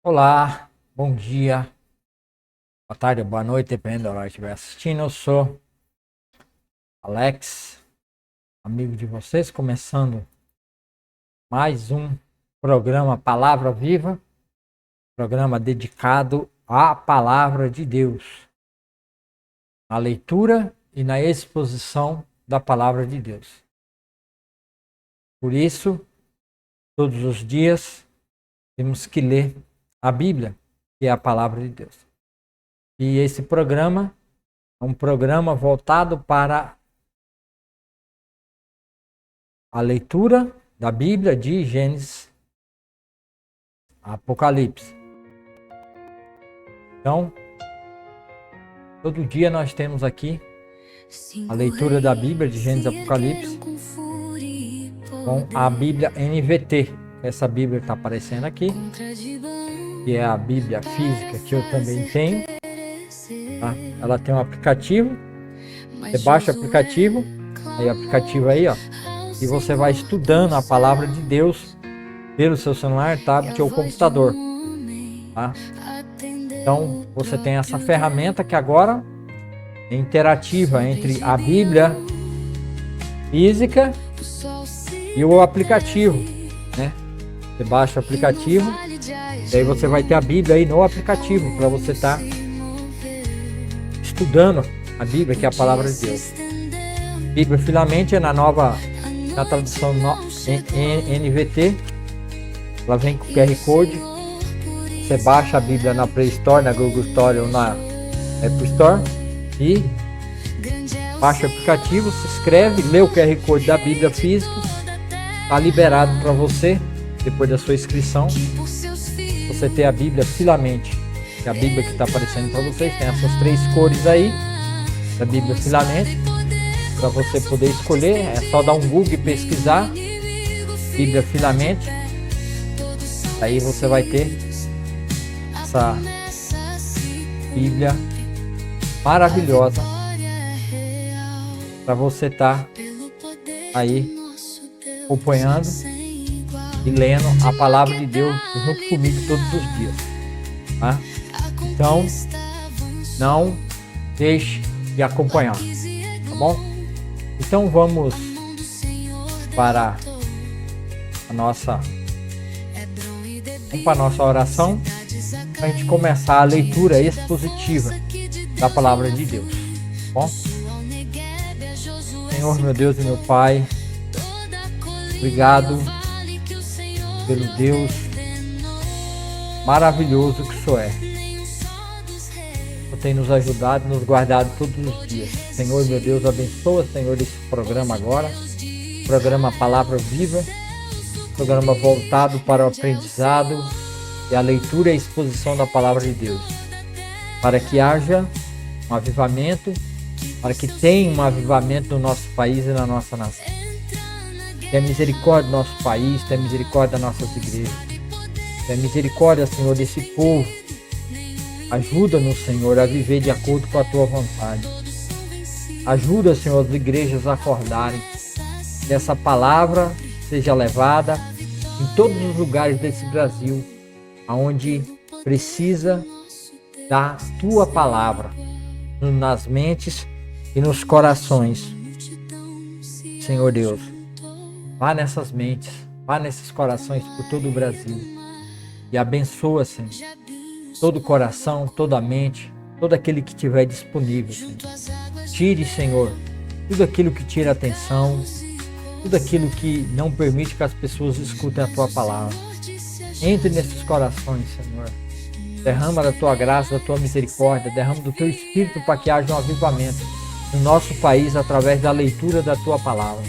Olá, bom dia, boa tarde, boa noite, dependendo da hora que estiver assistindo. Eu sou Alex, amigo de vocês, começando mais um programa Palavra Viva, programa dedicado à Palavra de Deus, na leitura e na exposição da Palavra de Deus. Por isso, todos os dias, temos que ler a Bíblia, que é a Palavra de Deus. E esse programa é um programa voltado para a leitura da Bíblia de Gênesis a Apocalipse. Então, todo dia nós temos aqui a leitura da Bíblia de Gênesis a Apocalipse com a Bíblia NVT. Essa Bíblia está aparecendo aqui, que é a Bíblia física que eu também tenho. Tá? Ela tem um aplicativo, você baixa o aplicativo, aí o aplicativo aí, ó, e você vai estudando a palavra de Deus pelo seu celular, tablet ou computador. Tá? Então você tem essa ferramenta que agora é interativa entre a Bíblia física e o aplicativo, né? Você baixa o aplicativo e aí você vai ter a Bíblia aí no aplicativo para você estar estudando a Bíblia, que é a palavra de Deus. Bíblia Filamente é na tradução NVT. Ela vem com QR Code. Você baixa a Bíblia na Play Store, na Google Store ou na Apple Store e baixa o aplicativo, se inscreve, lê o QR Code da Bíblia física. Está liberado para você, depois da sua inscrição, você ter a Bíblia Filamente, que é a Bíblia que está aparecendo para vocês. Tem essas três cores aí da Bíblia Filamente para você poder escolher. É só dar um Google e pesquisar Bíblia Filamente, aí você vai ter essa Bíblia maravilhosa para você estar aí acompanhando e lendo a palavra de Deus junto comigo todos os dias, tá? Então, não deixe de acompanhar, tá bom? Então vamos para a nossa oração, para a gente começar a leitura expositiva da palavra de Deus, tá bom? Senhor, meu Deus e meu Pai, obrigado pelo Deus maravilhoso que o Senhor é. Você tem nos ajudado, nos guardado todos os dias. Senhor, meu Deus, abençoa, Senhor, esse programa agora. Programa Palavra Viva. Programa voltado para o aprendizado e a leitura e a exposição da palavra de Deus. Para que haja um avivamento, para que tenha um avivamento no nosso país e na nossa nação. Tenha misericórdia do nosso país, tenha misericórdia das nossas igrejas. Tenha misericórdia, Senhor, desse povo. Ajuda-nos, Senhor, a viver de acordo com a Tua vontade. Ajuda, Senhor, as igrejas a acordarem. Que essa palavra seja levada em todos os lugares desse Brasil, aonde precisa da Tua palavra, nas mentes e nos corações. Senhor Deus, vá nessas mentes, vá nesses corações por todo o Brasil e abençoa, Senhor, todo o coração, toda a mente, todo aquele que estiver disponível, Senhor. Tire, Senhor, tudo aquilo que tira a atenção, tudo aquilo que não permite que as pessoas escutem a Tua palavra. Entre nesses corações, Senhor. Derrama da Tua graça, da Tua misericórdia, derrama do Teu Espírito para que haja um avivamento no nosso país através da leitura da Tua palavra.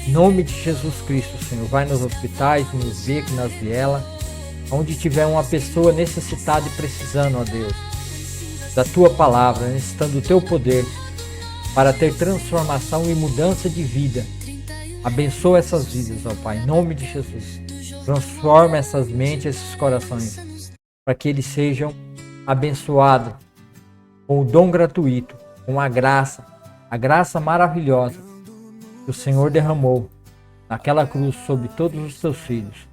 Em nome de Jesus Cristo, Senhor, vai nos hospitais, nos becos, nas vielas, onde tiver uma pessoa necessitada e precisando, ó Deus, da Tua palavra, necessitando do Teu poder para ter transformação e mudança de vida. Abençoa essas vidas, ó Pai, em nome de Jesus. Transforma essas mentes, esses corações, para que eles sejam abençoados com o dom gratuito, com a graça maravilhosa que o Senhor derramou naquela cruz sobre todos os Teus filhos,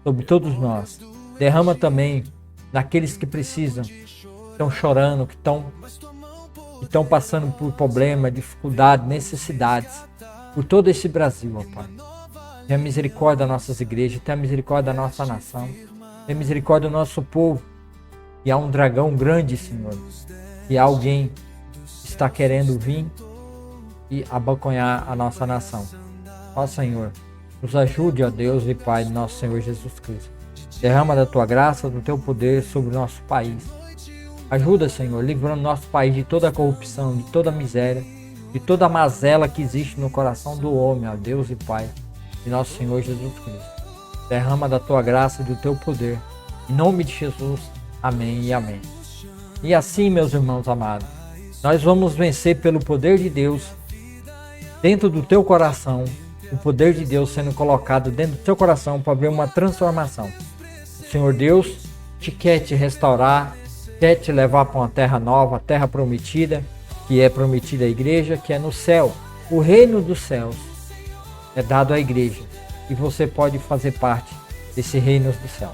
sobre todos nós. Derrama também naqueles que precisam, que estão chorando, que estão passando por problemas, dificuldades, necessidades, por todo esse Brasil, ó Pai. Tenha misericórdia das nossas igrejas, tenha misericórdia da nossa nação, tenha misericórdia do nosso povo. E há um dragão grande, Senhor, e alguém está querendo vir e abocanhar a nossa nação. Ó Senhor, nos ajude, ó Deus e Pai do nosso Senhor Jesus Cristo. Derrama da tua graça, do teu poder sobre o nosso país. Ajuda, Senhor, livrando nosso país de toda a corrupção, de toda a miséria, de toda a mazela que existe no coração do homem, ó Deus e Pai de nosso Senhor Jesus Cristo. Derrama da tua graça e do teu poder. Em nome de Jesus, amém e amém. E assim, meus irmãos amados, nós vamos vencer pelo poder de Deus dentro do teu coração, o poder de Deus sendo colocado dentro do teu coração para ver uma transformação. O Senhor Deus quer te restaurar, quer te levar para uma terra nova, a terra prometida, que é prometida à igreja, que é no céu. O reino dos céus é dado à igreja e você pode fazer parte desse reino do céu.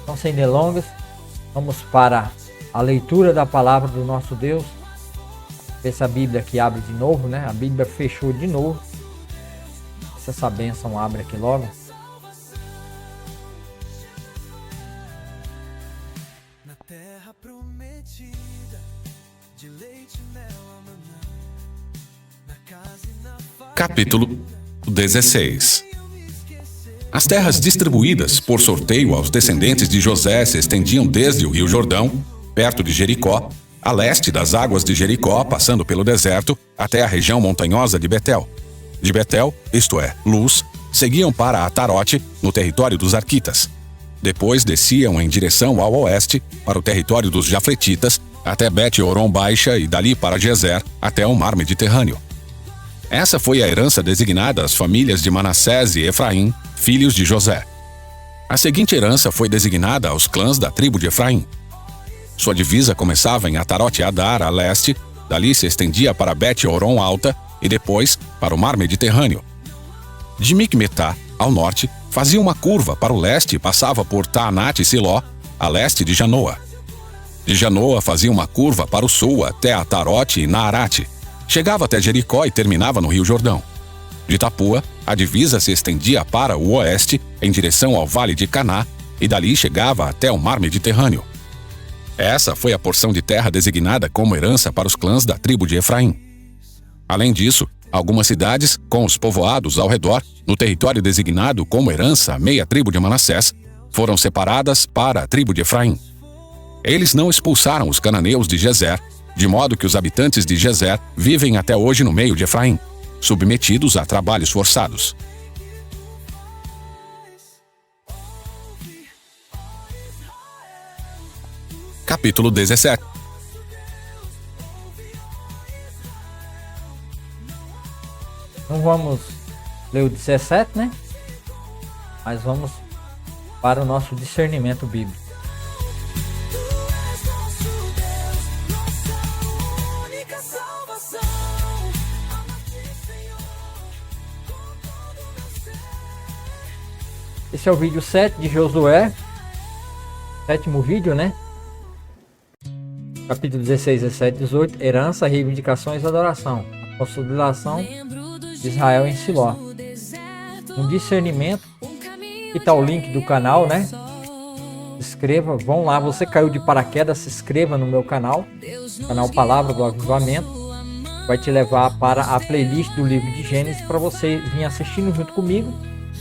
Então, sem delongas, vamos para a leitura da palavra do nosso Deus. Essa Bíblia aqui abre de novo, né? A Bíblia fechou de novo. Se essa bênção abre aqui logo. Na terra prometida, de leite e mel a maná, na casa e na família. Capítulo 16. As terras distribuídas por sorteio aos descendentes de José se estendiam desde o Rio Jordão, perto de Jericó, a leste das águas de Jericó, passando pelo deserto, até a região montanhosa de Betel. De Betel, isto é, Luz, seguiam para Atarote, no território dos Arquitas. Depois desciam em direção ao oeste, para o território dos Jafletitas, até Bet-Horon Baixa e dali para Gezer, até o mar Mediterrâneo. Essa foi a herança designada às famílias de Manassés e Efraim, filhos de José. A seguinte herança foi designada aos clãs da tribo de Efraim. Sua divisa começava em Atarote Adar, a leste, dali se estendia para Bet-Horon Alta e depois para o mar Mediterrâneo. De Micmetá, ao norte, fazia uma curva para o leste e passava por Taanat e Siló, a leste de Janoa. De Janoa fazia uma curva para o sul até Atarote e Naarate. Chegava até Jericó e terminava no Rio Jordão. De Tapua, a divisa se estendia para o oeste, em direção ao Vale de Caná, e dali chegava até o mar Mediterrâneo. Essa foi a porção de terra designada como herança para os clãs da tribo de Efraim. Além disso, algumas cidades, com os povoados ao redor, no território designado como herança à meia tribo de Manassés, foram separadas para a tribo de Efraim. Eles não expulsaram os cananeus de Gezer, de modo que os habitantes de Gezer vivem até hoje no meio de Efraim, submetidos a trabalhos forçados. Capítulo 17. Não vamos ler o 17, né? Mas vamos para o nosso discernimento bíblico. Esse é o vídeo 7 de Josué, sétimo vídeo, né? Capítulo 16, 17, 18, herança, reivindicações e adoração. A consolidação de Israel em Siló. Um discernimento. Aqui está o link do canal, né? Se inscreva, vão lá. Você caiu de paraquedas, se inscreva no meu canal. Canal Palavra do Avivamento. Vai te levar para a playlist do livro de Gênesis para você vir assistindo junto comigo,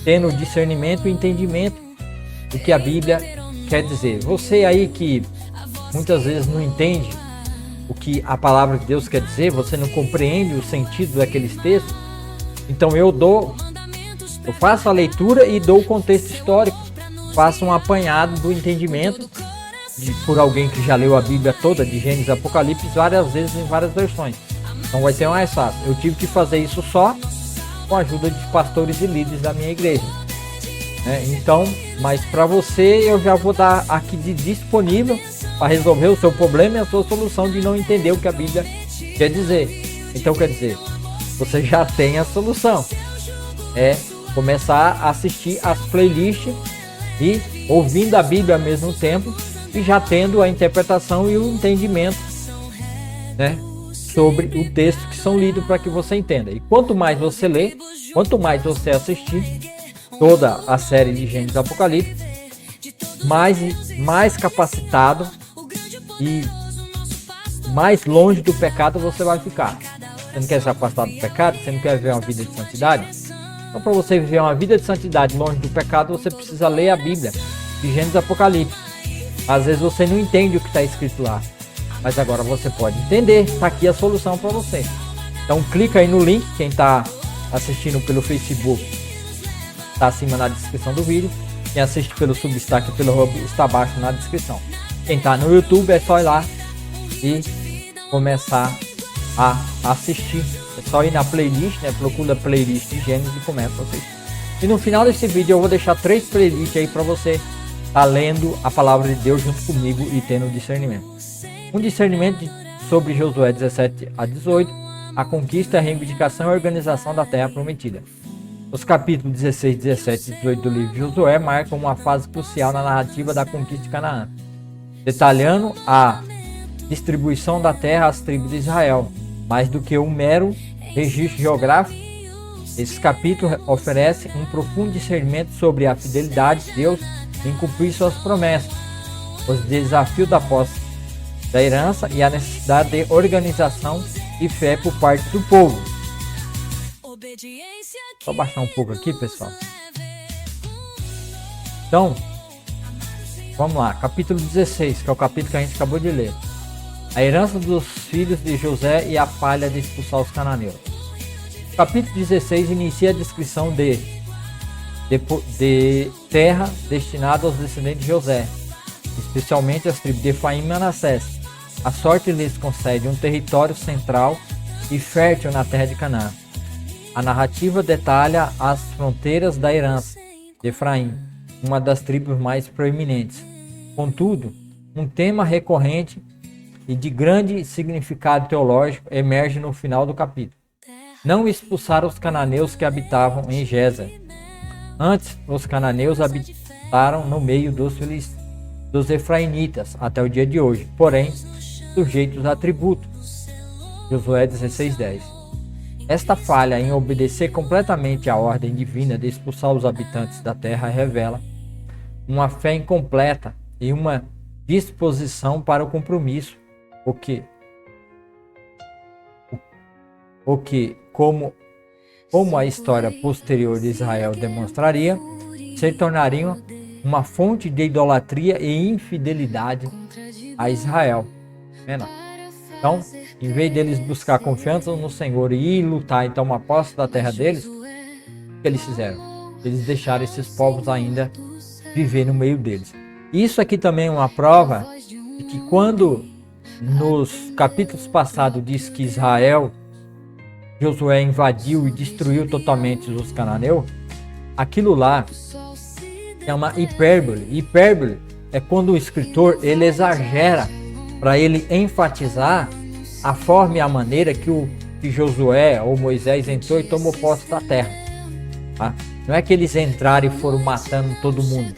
tendo discernimento e entendimento do que a Bíblia quer dizer. Você aí que muitas vezes não entende o que a palavra de Deus quer dizer, você não compreende o sentido daqueles textos, então eu faço a leitura e dou o contexto histórico, faço um apanhado do entendimento por alguém que já leu a Bíblia toda, de Gênesis e Apocalipse, várias vezes em várias versões. Então vai ser mais fácil. Eu tive que fazer isso só com a ajuda de pastores e líderes da minha igreja. Então, mas para você eu já vou dar aqui de disponível para resolver o seu problema e a sua solução de não entender o que a Bíblia quer dizer. Então, quer dizer, você já tem a solução. É começar a assistir as playlists e ouvindo a Bíblia ao mesmo tempo e já tendo a interpretação e o entendimento, né, sobre o texto que são lidos para que você entenda. E quanto mais você lê, quanto mais você assistir toda a série de Gênesis e Apocalipse, mais capacitado e mais longe do pecado você vai ficar. Você não quer se afastar do pecado? Você não quer viver uma vida de santidade? Então, para você viver uma vida de santidade longe do pecado, você precisa ler a Bíblia de Gênesis e Apocalipse. Às vezes você não entende o que está escrito lá, mas agora você pode entender. Está aqui a solução para você. Então clica aí no link. Quem está assistindo pelo Facebook está acima na descrição do vídeo. Quem assiste pelo Substack e pelo Hub está abaixo na descrição. Quem está no YouTube é só ir lá e começar a assistir. É só ir na playlist, né? Procura a playlist de Gênesis e começa a assistir. E no final desse vídeo eu vou deixar 3 playlists aí para você estar lendo a palavra de Deus junto comigo e tendo discernimento. Um discernimento sobre Josué 17 a 18, a conquista, a reivindicação e a organização da terra prometida. Os capítulos 16, 17 e 18 do livro de Josué marcam uma fase crucial na narrativa da conquista de Canaã, detalhando a distribuição da terra às tribos de Israel. Mais do que um mero registro geográfico, esses capítulos oferecem um profundo discernimento sobre a fidelidade de Deus em cumprir suas promessas, os desafios da posse da herança e a necessidade de organização e fé por parte do povo. Só baixar um pouco aqui, pessoal. Então, vamos lá, capítulo 16, que é o capítulo que a gente acabou de ler. A herança dos filhos de José e a falha de expulsar os cananeus. O capítulo 16 inicia a descrição de terra destinada aos descendentes de José, especialmente as tribos de Efraim e Manassés. A sorte lhes concede um território central e fértil na terra de Canaã. A narrativa detalha as fronteiras da herança de Efraim, uma das tribos mais proeminentes. Contudo, um tema recorrente e de grande significado teológico emerge no final do capítulo. Não expulsaram os cananeus que habitavam em Gézer. Antes, os cananeus habitaram no meio dos efraimitas até o dia de hoje, porém, sujeitos a tributo. Josué 16:10. Esta falha em obedecer completamente à ordem divina de expulsar os habitantes da terra revela uma fé incompleta e uma disposição para o compromisso, o que como a história posterior de Israel demonstraria, se tornariam uma fonte de idolatria e infidelidade a Israel. Então, em vez deles buscar confiança no Senhor e ir lutar e tomar posse da terra deles, o que eles fizeram? Eles deixaram esses povos ainda viver no meio deles. Isso aqui também é uma prova de que quando nos capítulos passados diz que Josué invadiu e destruiu totalmente os cananeus, aquilo lá é uma hipérbole. Hipérbole é quando o escritor ele exagera para ele enfatizar a forma e a maneira que Josué ou Moisés entrou e tomou posse da terra. Tá? Não é que eles entraram e foram matando todo mundo.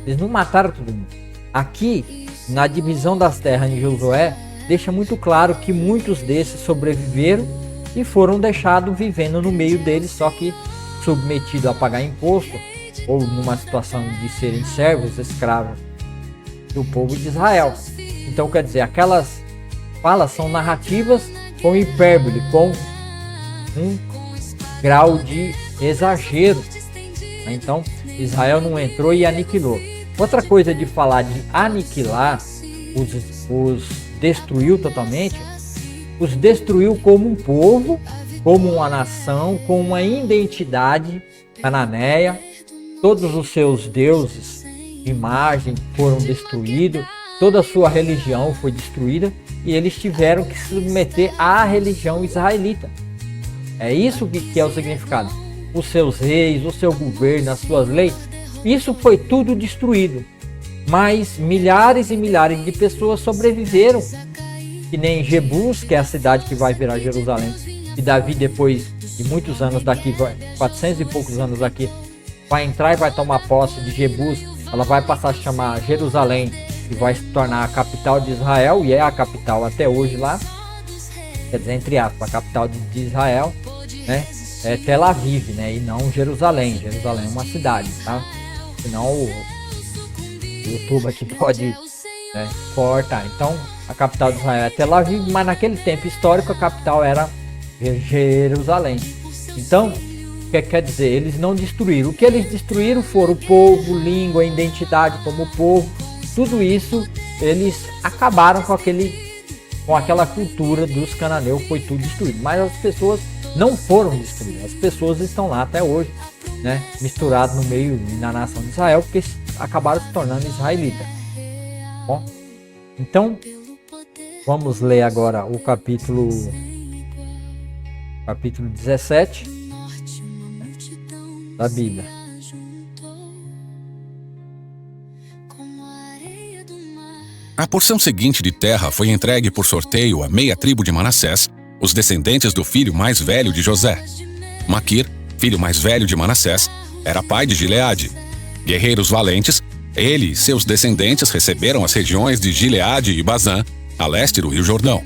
Eles não mataram todo mundo. Aqui, na divisão das terras em Josué, deixa muito claro que muitos desses sobreviveram e foram deixados vivendo no meio deles, só que submetidos a pagar imposto ou numa situação de serem servos, escravos do povo de Israel. Então, quer dizer, aquelas falas são narrativas com hipérbole, com um grau de exagero. Então, Israel não entrou e aniquilou. Outra coisa de falar de aniquilar, os destruiu totalmente, os destruiu como um povo, como uma nação, com uma identidade cananeia. Todos os seus deuses, imagem, foram destruídos, toda a sua religião foi destruída e eles tiveram que se submeter à religião israelita. É isso que é o significado. Os seus reis, o seu governo, as suas leis, isso foi tudo destruído. Mas milhares e milhares de pessoas sobreviveram, que nem Jebus, que é a cidade que vai virar Jerusalém, e Davi, depois de muitos anos daqui, 400 e poucos anos daqui, vai entrar e vai tomar posse de Jebus ela vai passar a chamar Jerusalém e vai se tornar a capital de Israel, e é a capital até hoje lá, quer dizer, entre aspas, a capital de Israel, né? É Tel Aviv, né? E não Jerusalém. Jerusalém é uma cidade, tá? Senão o YouTube aqui pode, né, cortar. Então, a capital de Israel é Tel Aviv, mas naquele tempo histórico a capital era Jerusalém. Então, o que quer dizer? Eles não destruíram. O que eles destruíram foram o povo, língua, identidade como povo. Tudo isso eles acabaram com aquela cultura dos cananeus, foi tudo destruído. Mas as pessoas não foram destruídas. As pessoas estão lá até hoje, né, misturadas no meio da nação de Israel, porque acabaram se tornando israelitas. Bom, então vamos ler agora o capítulo 17 da Bíblia. A porção seguinte de terra foi entregue por sorteio à meia tribo de Manassés, os descendentes do filho mais velho de José. Maquir, filho mais velho de Manassés, era pai de Gileade. Guerreiros valentes, ele e seus descendentes receberam as regiões de Gileade e Bazã, a leste do Rio Jordão.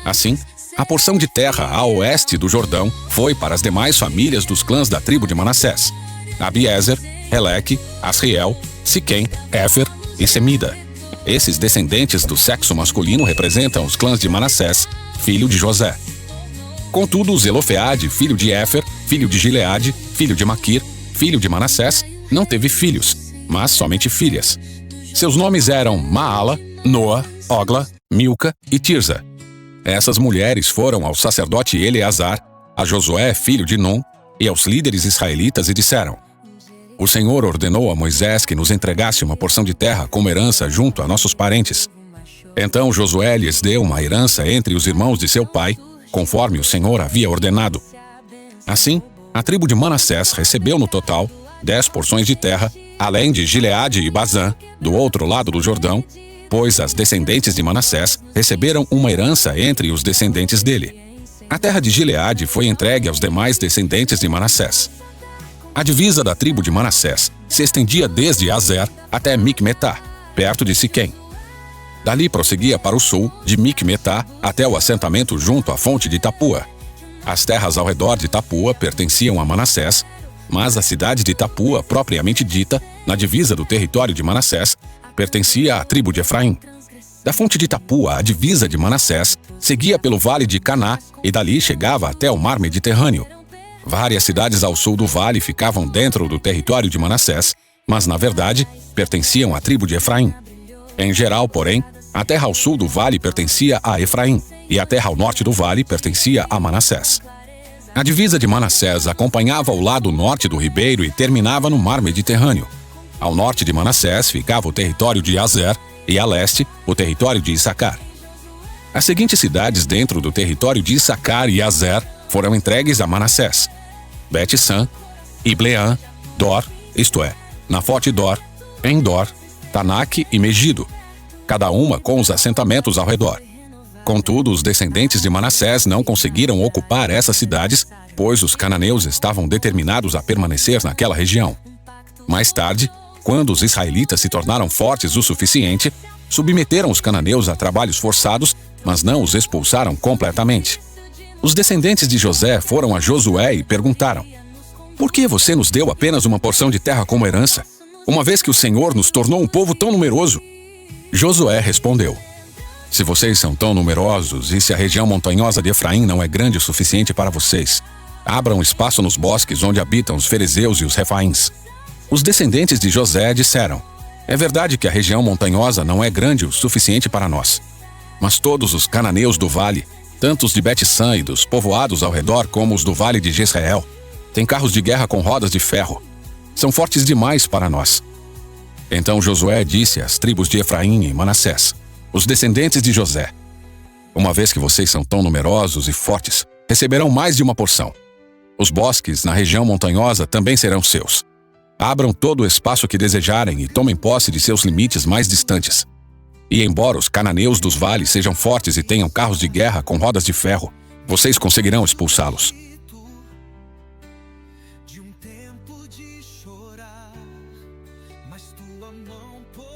Assim, a porção de terra a oeste do Jordão foi para as demais famílias dos clãs da tribo de Manassés: Abiezer, Heleque, Asriel, Siquém, Éfer e Semida. Esses descendentes do sexo masculino representam os clãs de Manassés, filho de José. Contudo, Zelofeade, filho de Éfer, filho de Gileade, filho de Maquir, filho de Manassés, não teve filhos, mas somente filhas. Seus nomes eram Maala, Noa, Ogla, Milca e Tirza. Essas mulheres foram ao sacerdote Eleazar, a Josué, filho de Nun, e aos líderes israelitas e disseram: O Senhor ordenou a Moisés que nos entregasse uma porção de terra como herança junto a nossos parentes. Então Josué lhes deu uma herança entre os irmãos de seu pai, conforme o Senhor havia ordenado. Assim, a tribo de Manassés recebeu no total 10 porções de terra, além de Gileade e Bazã, do outro lado do Jordão, pois as descendentes de Manassés receberam uma herança entre os descendentes dele. A terra de Gileade foi entregue aos demais descendentes de Manassés. A divisa da tribo de Manassés se estendia desde Azer até Micmetá, perto de Siquém. Dali prosseguia para o sul, de Micmetá até o assentamento junto à fonte de Tapua. As terras ao redor de Tapua pertenciam a Manassés, mas a cidade de Tapua, propriamente dita, na divisa do território de Manassés, pertencia à tribo de Efraim. Da fonte de Tapua, a divisa de Manassés seguia pelo vale de Caná e dali chegava até o mar Mediterrâneo. Várias cidades ao sul do vale ficavam dentro do território de Manassés, mas na verdade pertenciam à tribo de Efraim. Em geral, porém, a terra ao sul do vale pertencia a Efraim e a terra ao norte do vale pertencia a Manassés. A divisa de Manassés acompanhava o lado norte do ribeiro e terminava no mar Mediterrâneo. Ao norte de Manassés ficava o território de Azer e a leste o território de Issacar. As seguintes cidades dentro do território de Issacar e Azer foram entregues a Manassés: Bet-San, Ibleã, Dor, isto é, Nafote-Dor, Endor, Tanak e Megido, cada uma com os assentamentos ao redor. Contudo, os descendentes de Manassés não conseguiram ocupar essas cidades, pois os cananeus estavam determinados a permanecer naquela região. Mais tarde, quando os israelitas se tornaram fortes o suficiente, submeteram os cananeus a trabalhos forçados, mas não os expulsaram completamente. Os descendentes de José foram a Josué e perguntaram: Por que você nos deu apenas uma porção de terra como herança, uma vez que o Senhor nos tornou um povo tão numeroso? Josué respondeu: Se vocês são tão numerosos e se a região montanhosa de Efraim não é grande o suficiente para vocês, abram espaço nos bosques onde habitam os ferezeus e os refaíns. Os descendentes de José disseram: É verdade que a região montanhosa não é grande o suficiente para nós. Mas todos os cananeus do vale, tanto os de Bet-San e dos povoados ao redor como os do vale de Jezreel, têm carros de guerra com rodas de ferro. São fortes demais para nós. Então Josué disse às tribos de Efraim e Manassés, os descendentes de José: Uma vez que vocês são tão numerosos e fortes, receberão mais de uma porção. Os bosques na região montanhosa também serão seus. Abram todo o espaço que desejarem e tomem posse de seus limites mais distantes. E embora os cananeus dos vales sejam fortes e tenham carros de guerra com rodas de ferro, vocês conseguirão expulsá-los.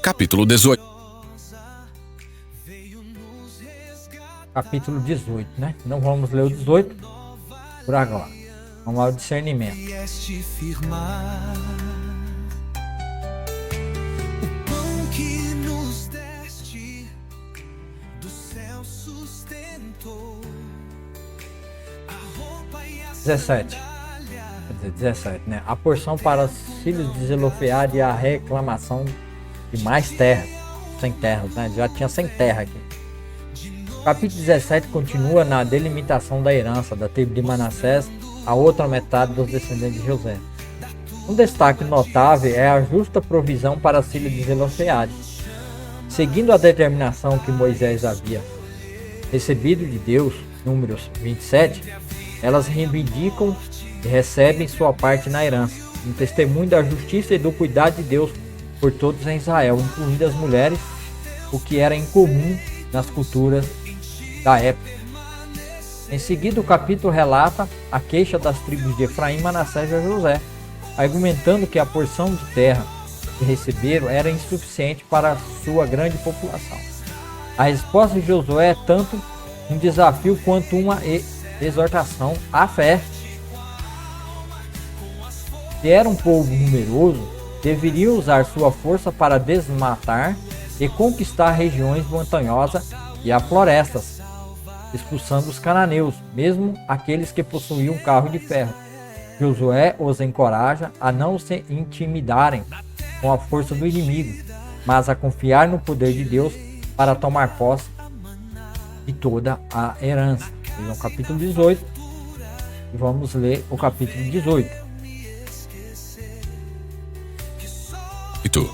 Capítulo 18. Capítulo 18, né? Não vamos ler o 18 por agora. Vamos ao discernimento. O pão que nos deste do céu sustentou a roupa e a 17. Quer dizer, 17, né? A porção para os filhos de Zelofeade e a reclamação de mais terras. Sem terras, né? Já tinha sem terra aqui. O capítulo 17 continua na delimitação da herança da tribo de Manassés, a outra metade dos descendentes de José. Um destaque notável é a justa provisão para as filhas de Zelofeade. Seguindo a determinação que Moisés havia recebido de Deus, Números 27, elas reivindicam e recebem sua parte na herança, um testemunho da justiça e do cuidado de Deus por todos em Israel, incluindo as mulheres, o que era incomum nas culturas da época. Em seguida, o capítulo relata a queixa das tribos de Efraim, Manassés e José, argumentando que a porção de terra que receberam era insuficiente para sua grande população. A resposta de Josué é tanto um desafio quanto uma exortação à fé. Se era um povo numeroso, deveriam usar sua força para desmatar e conquistar regiões montanhosas e as florestas, expulsando os cananeus, mesmo aqueles que possuíam carro de ferro. Josué os encoraja a não se intimidarem com a força do inimigo, mas a confiar no poder de Deus para tomar posse de toda a herança. No capítulo 18, e vamos ler o capítulo 18. E tu?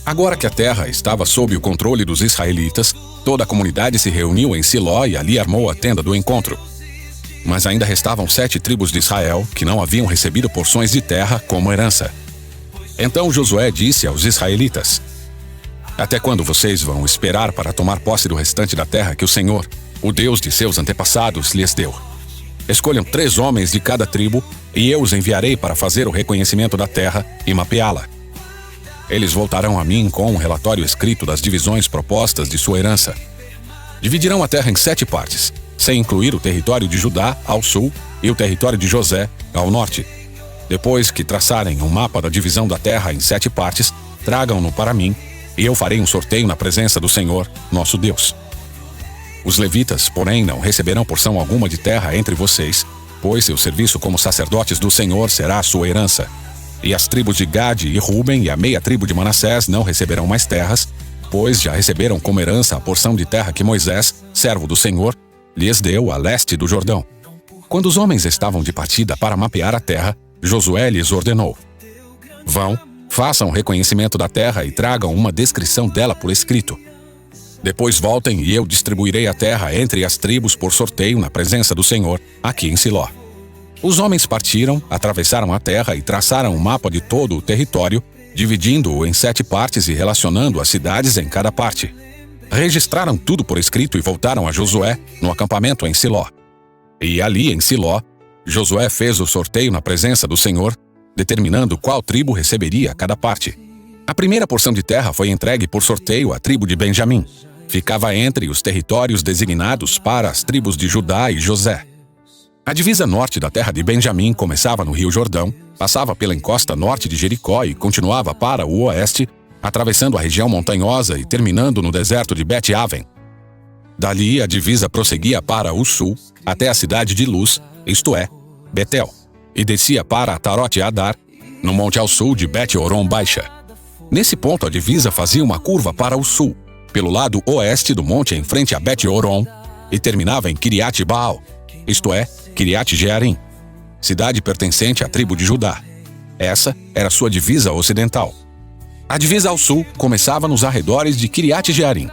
Agora que a terra estava sob o controle dos israelitas, toda a comunidade se reuniu em Siló e ali armou a tenda do encontro. Mas ainda restavam 7 tribos de Israel que não haviam recebido porções de terra como herança. Então Josué disse aos israelitas: até quando vocês vão esperar para tomar posse do restante da terra que o Senhor, o Deus de seus antepassados, lhes deu? Escolham 3 homens de cada tribo e eu os enviarei para fazer o reconhecimento da terra e mapeá-la. Eles voltarão a mim com um relatório escrito das divisões propostas de sua herança. Dividirão a terra em 7 partes, sem incluir o território de Judá ao sul e o território de José ao norte. Depois que traçarem um mapa da divisão da terra em 7 partes, tragam-no para mim e eu farei um sorteio na presença do Senhor, nosso Deus. Os levitas, porém, não receberão porção alguma de terra entre vocês, pois seu serviço como sacerdotes do Senhor será a sua herança. E as tribos de Gade e Ruben e a meia tribo de Manassés não receberão mais terras, pois já receberam como herança a porção de terra que Moisés, servo do Senhor, lhes deu a leste do Jordão. Quando os homens estavam de partida para mapear a terra, Josué lhes ordenou: vão, façam reconhecimento da terra e tragam uma descrição dela por escrito. Depois voltem e eu distribuirei a terra entre as tribos por sorteio na presença do Senhor, aqui em Siló. Os homens partiram, atravessaram a terra e traçaram um mapa de todo o território, dividindo-o em 7 partes e relacionando as cidades em cada parte. Registraram tudo por escrito e voltaram a Josué no acampamento em Siló. E ali em Siló, Josué fez o sorteio na presença do Senhor, determinando qual tribo receberia cada parte. A primeira porção de terra foi entregue por sorteio à tribo de Benjamim. Ficava entre os territórios designados para as tribos de Judá e José. A divisa norte da terra de Benjamim começava no Rio Jordão, passava pela encosta norte de Jericó e continuava para o oeste, atravessando a região montanhosa e terminando no deserto de Bet-Aven. Dali, a divisa prosseguia para o sul, até a cidade de Luz, isto é, Betel, e descia para Atarote-Adar, no monte ao sul de Bet-Horon Baixa. Nesse ponto, a divisa fazia uma curva para o sul, pelo lado oeste do monte em frente a Bet-Horon, e terminava em Kiriat-Baal, isto é, Kiriat-Jearim, cidade pertencente à tribo de Judá. Essa era sua divisa ocidental. A divisa ao sul começava nos arredores de Kiriat-Jearim.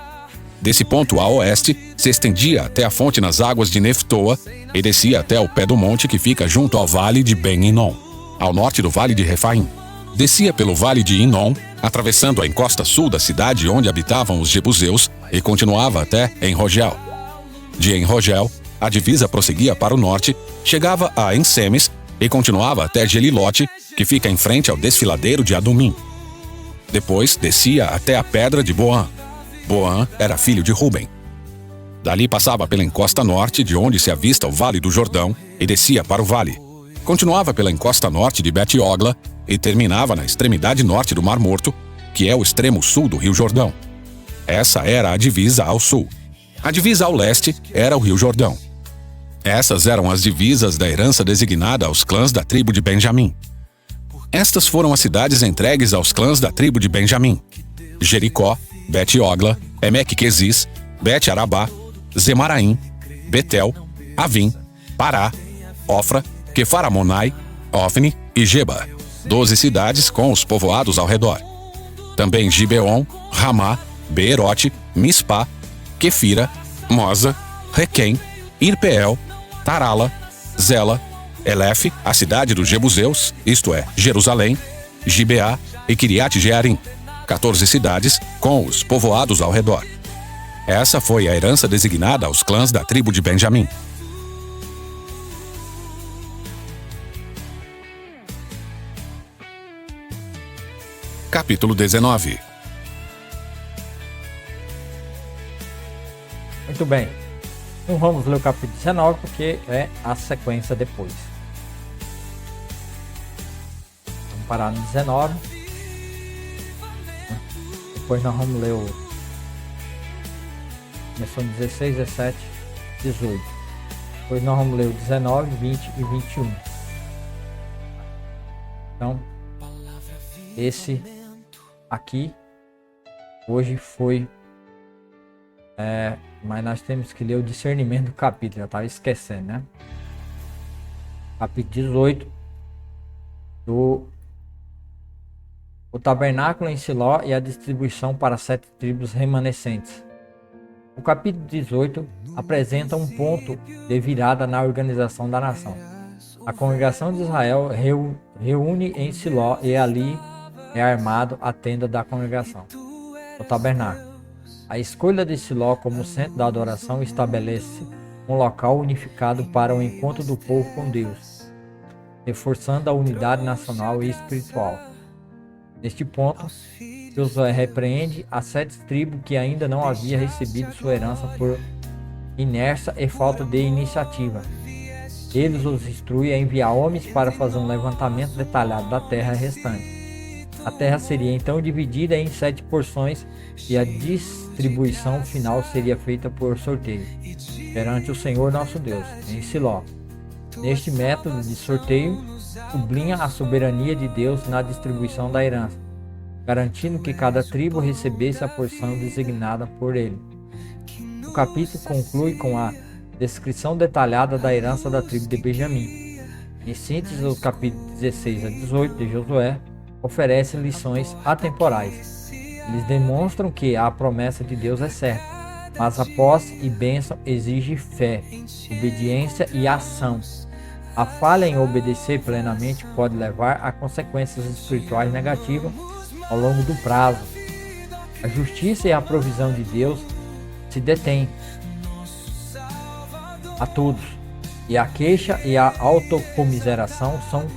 Desse ponto a oeste, se estendia até a fonte nas águas de Neftoa e descia até o pé do monte que fica junto ao vale de Ben-Hinom, ao norte do vale de Refaim. Descia pelo vale de Hinom, atravessando a encosta sul da cidade onde habitavam os jebuseus e continuava até En-Rogel. De En-Rogel, a divisa prosseguia para o norte, chegava a Ensemes e continuava até Gelilote, que fica em frente ao desfiladeiro de Adumim. Depois descia até a pedra de Boã. Boã era filho de Ruben. Dali passava pela encosta norte, de onde se avista o Vale do Jordão, e descia para o vale. Continuava pela encosta norte de Bet-Ogla e terminava na extremidade norte do Mar Morto, que é o extremo sul do Rio Jordão. Essa era a divisa ao sul. A divisa ao leste era o Rio Jordão. Essas eram as divisas da herança designada aos clãs da tribo de Benjamim. Estas foram as cidades entregues aos clãs da tribo de Benjamim: Jericó, Bet-Ogla, Emeque-Quezis, Bet-Arabá, Zemaraim, Betel, Avim, Pará, Ofra, Quefaramonai, Ofne e Geba, 12 cidades com os povoados ao redor. Também Gibeon, Ramá, Beerote, Mispá, Quefira, Moza, Requém, Irpeel, Tarala, Zela, Elef, a cidade dos Jebuseus, isto é, Jerusalém, Gibeá e Kiriat Jearim, 14 cidades com os povoados ao redor. Essa foi a herança designada aos clãs da tribo de Benjamim. Capítulo 19. Muito bem. Não vamos ler o capítulo 19 porque é a sequência depois. Vamos parar no 19. Depois nós vamos ler o... Começou no 16, 17, 18. Depois nós vamos ler o 19, 20 e 21. Então, esse aqui hoje foi... mas nós temos que ler o discernimento do capítulo, já estava esquecendo, né? Capítulo 18 do o tabernáculo em Siló e a distribuição para 7 tribos remanescentes. O capítulo 18 apresenta um ponto de virada na organização da nação. A congregação de Israel reúne em Siló e ali é armado a tenda da congregação, o tabernáculo. A escolha de Siló como centro da adoração estabelece um local unificado para o encontro do povo com Deus, reforçando a unidade nacional e espiritual. Neste ponto, Josué repreende as 7 tribos que ainda não haviam recebido sua herança por inércia e falta de iniciativa. Ele os instrui a enviar homens para fazer um levantamento detalhado da terra restante. A terra seria então dividida em 7 porções e a distribuição final seria feita por sorteio, perante o Senhor nosso Deus, em Siló. Neste método de sorteio, sublinha a soberania de Deus na distribuição da herança, garantindo que cada tribo recebesse a porção designada por ele. O capítulo conclui com a descrição detalhada da herança da tribo de Benjamim. Em síntese, os capítulos 16 a 18 de Josué oferecem lições atemporais. Eles demonstram que a promessa de Deus é certa, mas a posse e bênção exige fé, obediência e ação. A falha em obedecer plenamente pode levar a consequências espirituais negativas ao longo do prazo. A justiça e a provisão de Deus se detêm a todos, e a queixa e a autocomiseração são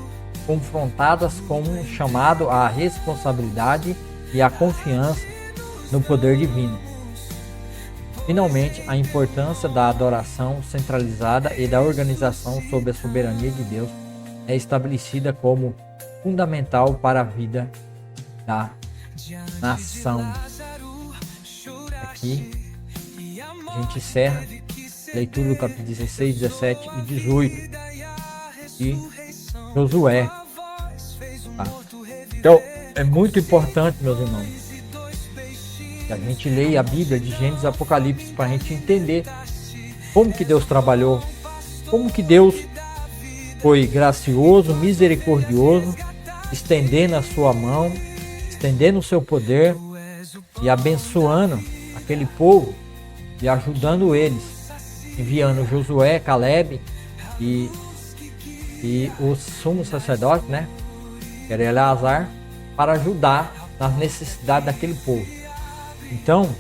confrontadas com um chamado à responsabilidade e à confiança no poder divino. Finalmente, a importância da adoração centralizada e da organização sob a soberania de Deus é estabelecida como fundamental para a vida da nação. Aqui a gente encerra a leitura do capítulo 16, 17 e 18 de Josué. Tá? Então, é muito importante, meus irmãos, que a gente leia a Bíblia de Gênesis e Apocalipse para a gente entender como que Deus trabalhou, como que Deus foi gracioso, misericordioso, estendendo a sua mão, estendendo o seu poder e abençoando aquele povo e ajudando eles, enviando Josué, Caleb e o sumo sacerdote, né, que era Eleazar, para ajudar nas necessidades daquele povo. Então,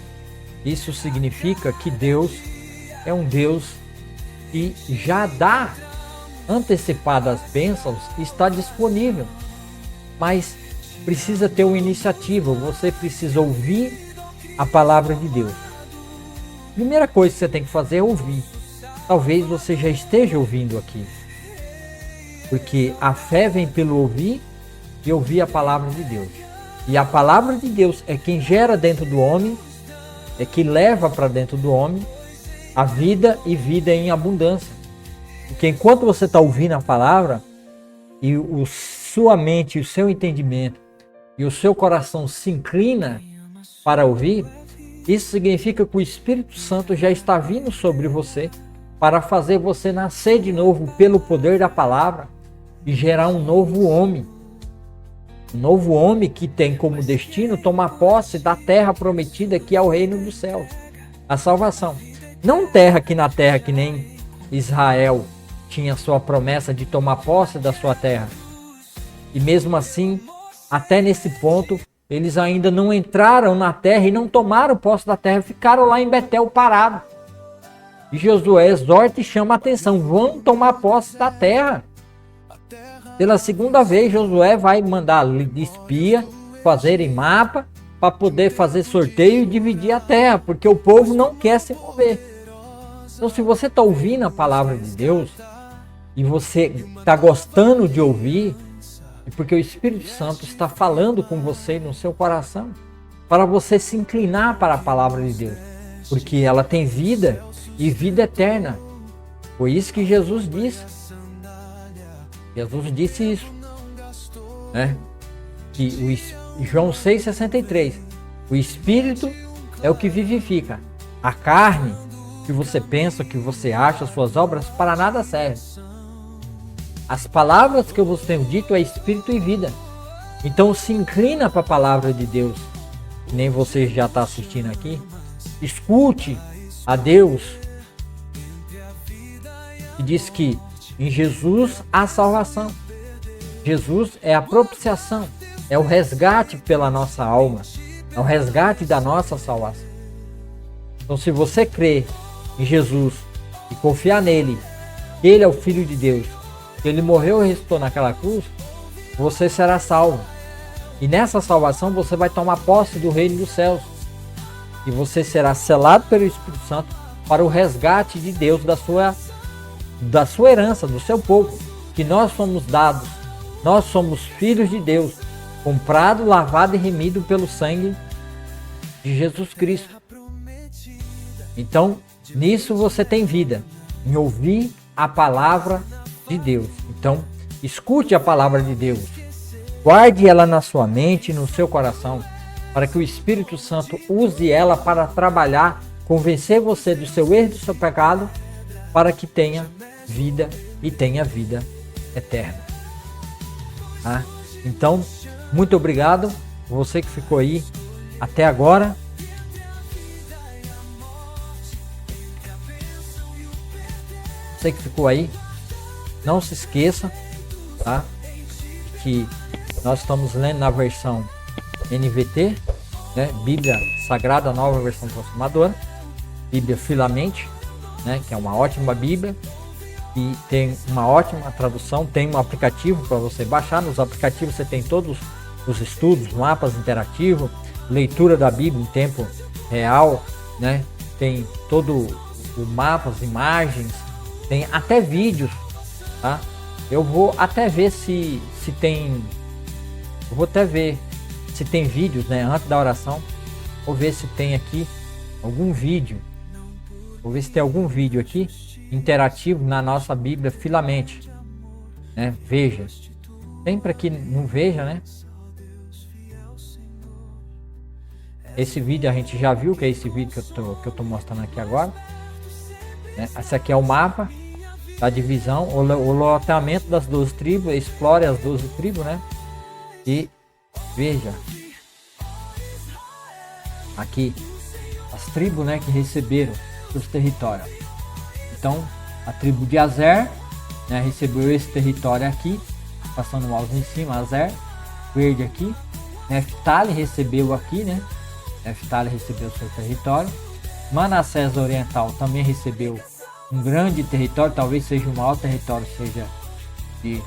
isso significa que Deus é um Deus que já dá antecipadas bênçãos e está disponível. Mas precisa ter uma iniciativa, você precisa ouvir a palavra de Deus. Primeira coisa que você tem que fazer é ouvir. Talvez você já esteja ouvindo aqui, porque a fé vem pelo ouvir e ouvir a palavra de Deus. E a palavra de Deus é quem gera dentro do homem, é que leva para dentro do homem a vida e vida em abundância. Porque enquanto você está ouvindo a palavra e sua mente, o seu entendimento e o seu coração se inclina para ouvir, isso significa que o Espírito Santo já está vindo sobre você para fazer você nascer de novo pelo poder da palavra e gerar um novo homem. Um novo homem que tem como destino tomar posse da terra prometida, que é o reino dos céus, a salvação. Não terra aqui na terra que nem Israel tinha sua promessa de tomar posse da sua terra. E mesmo assim, até nesse ponto, eles ainda não entraram na terra e não tomaram posse da terra, ficaram lá em Betel parados. E Josué exorta e chama a atenção, vão tomar posse da terra. Pela segunda vez, Josué vai mandar espia fazerem mapa para poder fazer sorteio e dividir a terra, porque o povo não quer se mover. Então, se você está ouvindo a palavra de Deus e você está gostando de ouvir, é porque o Espírito Santo está falando com você no seu coração para você se inclinar para a palavra de Deus, porque ela tem vida e vida eterna. Foi isso que Jesus disse. Jesus disse isso, né? Que João 6,63, o Espírito é o que vivifica. A carne, que você pensa, que você acha, suas obras, para nada serve. As palavras que eu vos tenho dito é Espírito e vida. Então se inclina para a palavra de Deus, que nem você já está assistindo aqui. Escute a Deus, que diz que em Jesus há salvação. Jesus é a propiciação, é o resgate pela nossa alma, é o resgate da nossa salvação. Então, se você crer em Jesus e confiar nele, que ele é o Filho de Deus, que ele morreu e ressuscitou naquela cruz, você será salvo. E nessa salvação você vai tomar posse do reino dos céus. E você será selado pelo Espírito Santo para o resgate de Deus da sua herança, do seu povo, que nós somos dados, nós somos filhos de Deus, comprado, lavado e remido pelo sangue de Jesus Cristo. Então, nisso você tem vida, em ouvir a palavra de Deus. Então, escute a palavra de Deus, guarde ela na sua mente e no seu coração, para que o Espírito Santo use ela para trabalhar, convencer você do seu erro e do seu pecado, para que tenha vida e tenha vida eterna. Tá? Então, muito obrigado você que ficou aí até agora. Você que ficou aí, não se esqueça, tá? Que nós estamos lendo na versão NVT, né? Bíblia Sagrada, nova versão transformadora, Bíblia Filamente, né? Que é uma ótima Bíblia e tem uma ótima tradução. Tem um aplicativo para você baixar. Nos aplicativos você tem todos os estudos, mapas interativos, leitura da Bíblia em tempo real, né? Tem todo o mapa, as imagens, tem até vídeos, tá? Eu vou até ver se tem, eu vou até ver se tem vídeos, né? Antes da oração, vou ver se tem aqui algum vídeo. Vou ver se tem algum vídeo aqui interativo na nossa Bíblia Filamente, né? Veja, sempre que não veja, né? Esse vídeo a gente já viu, que é esse vídeo que eu tô mostrando aqui agora, né? Esse aqui é o mapa da divisão, o loteamento das 12 tribos, explore as 12 tribos, né? E veja aqui as tribos, né, que receberam os territórios. Então, a tribo de Azer, né, recebeu esse território aqui, passando o mouse em cima, Azer, verde aqui. Neftali recebeu aqui, né? Neftali recebeu o seu território. Manassés Oriental também recebeu um grande território, talvez seja o maior território, seja de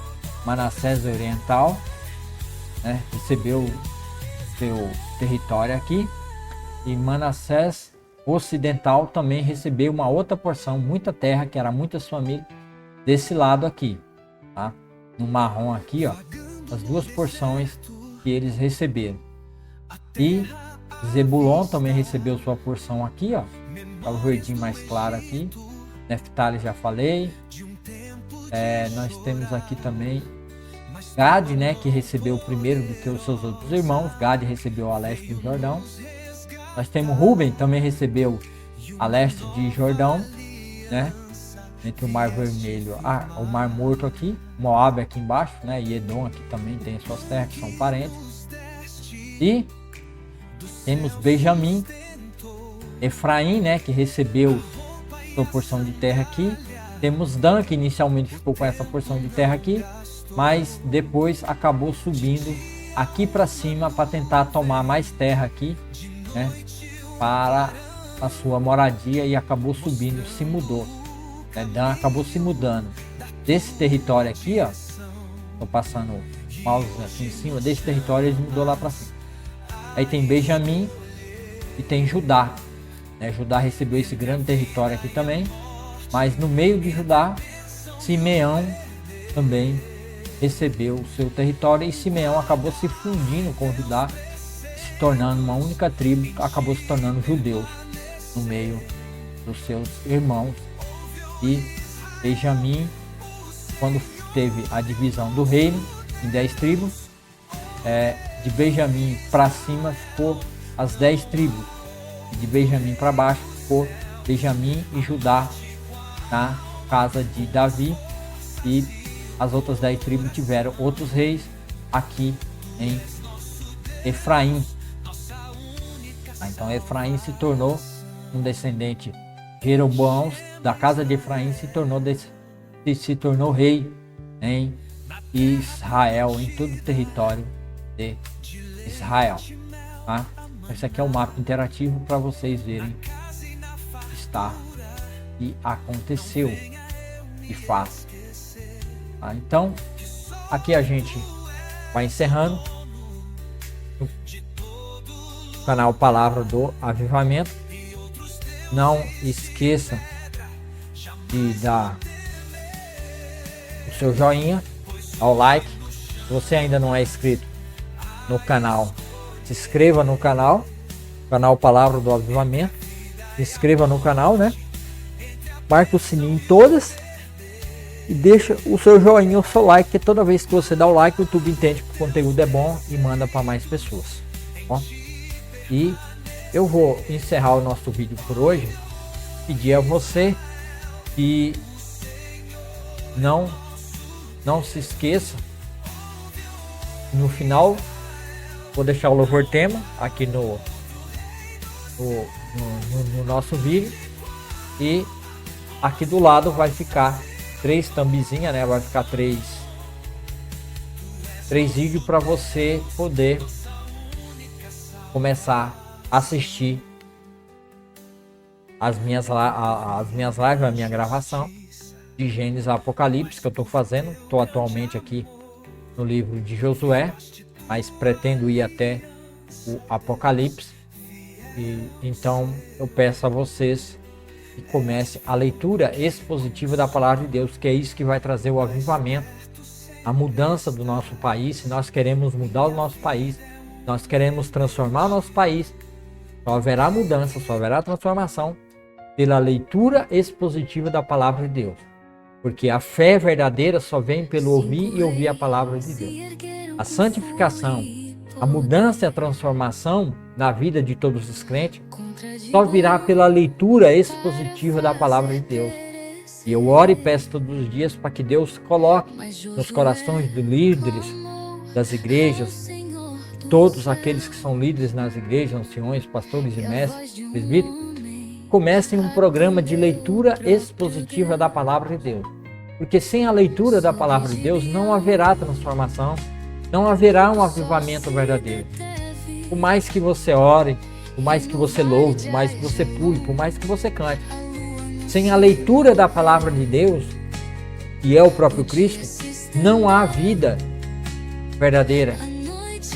Manassés Oriental. né, recebeu seu território aqui, e Manassés ocidental também recebeu uma outra porção, muita terra, que era muitas famílias, desse lado aqui, tá? No marrom aqui, ó, as duas porções que eles receberam. E Zebulon também recebeu sua porção aqui, ó, tá o verdinho mais claro aqui. Neftali já falei. Nós temos aqui também Gade, né, que recebeu primeiro do que os seus outros irmãos. Gade recebeu a leste do Jordão. Nós temos Ruben, também recebeu a leste de Jordão, né, entre o Mar Vermelho, o Mar Morto aqui, Moab aqui embaixo, né, e Edom aqui também tem suas terras que são parentes. E temos Benjamim, Efraim, né, que recebeu sua porção de terra aqui. Temos Dan, que inicialmente ficou com essa porção de terra aqui, mas depois acabou subindo aqui para cima para tentar tomar mais terra aqui, né, para a sua moradia, e acabou subindo, se mudou. Dan acabou se mudando desse território aqui, ó. Tô passando o mouse aqui em cima desse território, ele mudou lá para cima. Aí tem Benjamim e tem Judá, né? Judá recebeu esse grande território aqui também, mas no meio de Judá, Simeão também recebeu o seu território, e Simeão acabou se fundindo com Judá, se tornando uma única tribo, acabou se tornando judeus no meio dos seus irmãos. E Benjamim, quando teve a divisão do reino em 10 tribos, de Benjamim para cima ficou as 10 tribos, e de Benjamim para baixo ficou Benjamim e Judá na casa de Davi, e as outras 10 tribos tiveram outros reis aqui em Efraim. Então Efraim se tornou um descendente. Jeroboão da casa de Efraim se tornou rei em Israel, em todo o território de Israel, tá? Esse aqui é um mapa interativo para vocês verem o que está e aconteceu de fato, tá? Então aqui a gente vai encerrando o canal Palavra do Avivamento. Não esqueça de dar o seu joinha, ao like. Se você ainda não é inscrito no canal, se inscreva no canal Palavra do Avivamento. Se inscreva no canal, né? Marque o sininho em todas e deixa o seu joinha, o seu like, que toda vez que você dá o like, o YouTube entende que o conteúdo é bom e manda para mais pessoas. Ó. E eu vou encerrar o nosso vídeo por hoje. Pedir a você que não se esqueça, no final vou deixar o louvor tema aqui no nosso vídeo, e aqui do lado vai ficar 3 thumbzinhas, né? Vai ficar 3 vídeos para você poder começar a assistir as minhas lives, a minha gravação de Gênesis a Apocalipse que eu estou fazendo. Estou atualmente aqui no livro de Josué, mas pretendo ir até o Apocalipse. E então eu peço a vocês que comecem a leitura expositiva da palavra de Deus, que é isso que vai trazer o avivamento, a mudança do nosso país. Se nós queremos mudar o nosso país, nós queremos transformar o nosso país, só haverá mudança, só haverá transformação pela leitura expositiva da palavra de Deus. Porque a fé verdadeira só vem pelo ouvir e ouvir a palavra de Deus. A santificação, a mudança e a transformação na vida de todos os crentes só virá pela leitura expositiva da palavra de Deus. E eu oro e peço todos os dias para que Deus coloque nos corações dos líderes das igrejas, todos aqueles que são líderes nas igrejas, anciões, pastores e mestres, presbíteros, comecem um programa de leitura expositiva da palavra de Deus. Porque sem a leitura da palavra de Deus não haverá transformação, não haverá um avivamento verdadeiro. Por mais que você ore, por mais que você louve, por mais que você pule, por mais que você cante, sem a leitura da palavra de Deus, que é o próprio Cristo, não há vida verdadeira,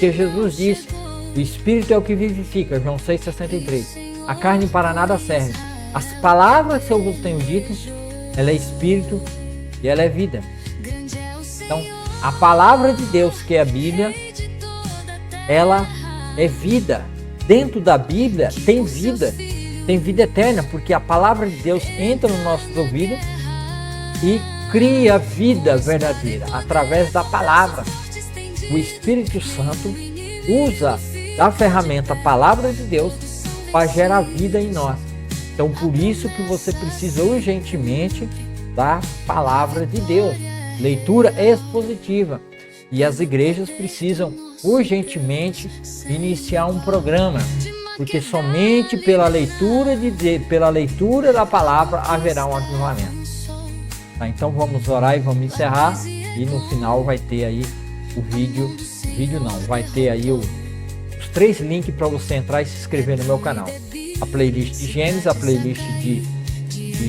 Porque Jesus disse, o Espírito é o que vivifica, João 6,63. A carne para nada serve. As palavras que eu vos tenho dito, ela é Espírito e ela é vida. Então, a palavra de Deus, que é a Bíblia, ela é vida. Dentro da Bíblia tem vida eterna, porque a palavra de Deus entra no nosso ouvido e cria vida verdadeira através da palavra. O Espírito Santo usa a ferramenta palavra de Deus para gerar vida em nós. Então, por isso que você precisa urgentemente da palavra de Deus, leitura expositiva. E as igrejas precisam urgentemente iniciar um programa, porque somente pela leitura da palavra haverá um avivamento. Tá, então vamos orar e vamos encerrar, e no final vai ter aí vai ter aí os 3 links para você entrar e se inscrever no meu canal. A playlist de Gênesis, a playlist de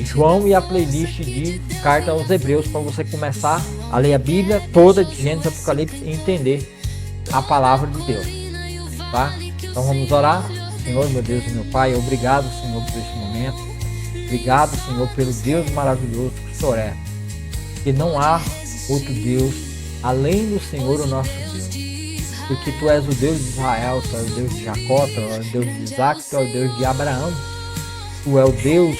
João e a playlist de Carta aos Hebreus, para você começar a ler a Bíblia toda de Gênesis, Apocalipse e entender a palavra de Deus. Tá? Então vamos orar. Senhor, meu Deus e meu Pai, obrigado, Senhor, por esse momento. Obrigado, Senhor, pelo Deus maravilhoso que o Senhor é. Que não há outro Deus além do Senhor, o nosso Deus. Porque Tu és o Deus de Israel, Tu és o Deus de Jacó, Tu és o Deus de Isaac, Tu és o Deus de Abraão. Tu és o Deus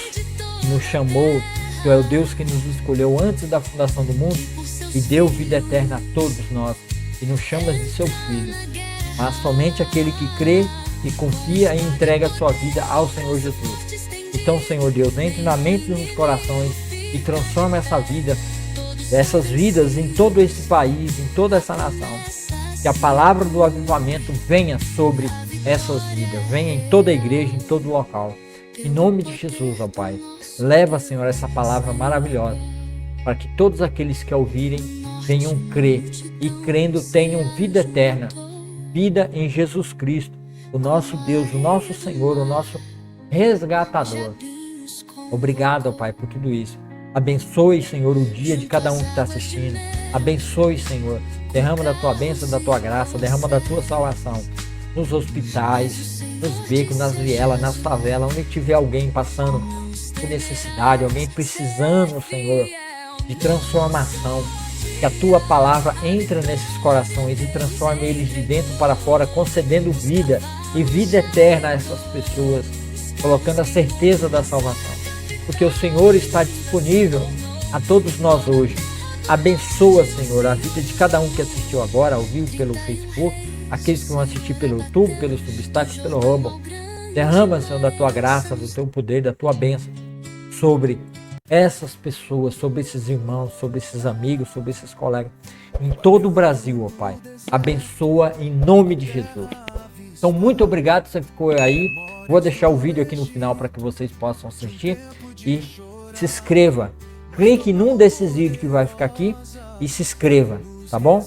que nos chamou, Tu és o Deus que nos escolheu antes da fundação do mundo e deu vida eterna a todos nós e nos chama de seu filho. Mas somente aquele que crê e confia e entrega a sua vida ao Senhor Jesus. Então, Senhor Deus, entre na mente e nos corações e transforma essas vidas em todo esse país, em toda essa nação. Que a palavra do avivamento venha sobre essas vidas, venha em toda a igreja, em todo o local. Em nome de Jesus, ó Pai, leva, Senhor, essa palavra maravilhosa, para que todos aqueles que a ouvirem venham crer e crendo tenham vida eterna, vida em Jesus Cristo, o nosso Deus, o nosso Senhor, o nosso resgatador. Obrigado, ó Pai, por tudo isso. Abençoe, Senhor, o dia de cada um que está assistindo. Abençoe, Senhor. Derrama da Tua bênção, da Tua graça, derrama da Tua salvação. Nos hospitais, nos becos, nas vielas, nas favelas, onde tiver alguém passando por necessidade, alguém precisando, Senhor, de transformação. Que a Tua palavra entre nesses corações e transforme eles de dentro para fora, concedendo vida e vida eterna a essas pessoas, colocando a certeza da salvação. Porque o Senhor está disponível a todos nós hoje. Abençoa, Senhor, a vida de cada um que assistiu agora, ao vivo pelo Facebook, aqueles que vão assistir pelo YouTube, pelo Substack, pelo Rumble. Derrama, Senhor, da Tua graça, do Teu poder, da Tua bênção sobre essas pessoas, sobre esses irmãos, sobre esses amigos, sobre esses colegas, em todo o Brasil, ó Pai. Abençoa em nome de Jesus. Então, muito obrigado que você ficou aí. Vou deixar o vídeo aqui no final para que vocês possam assistir e se inscreva. Clique num desses vídeos que vai ficar aqui e se inscreva, tá bom?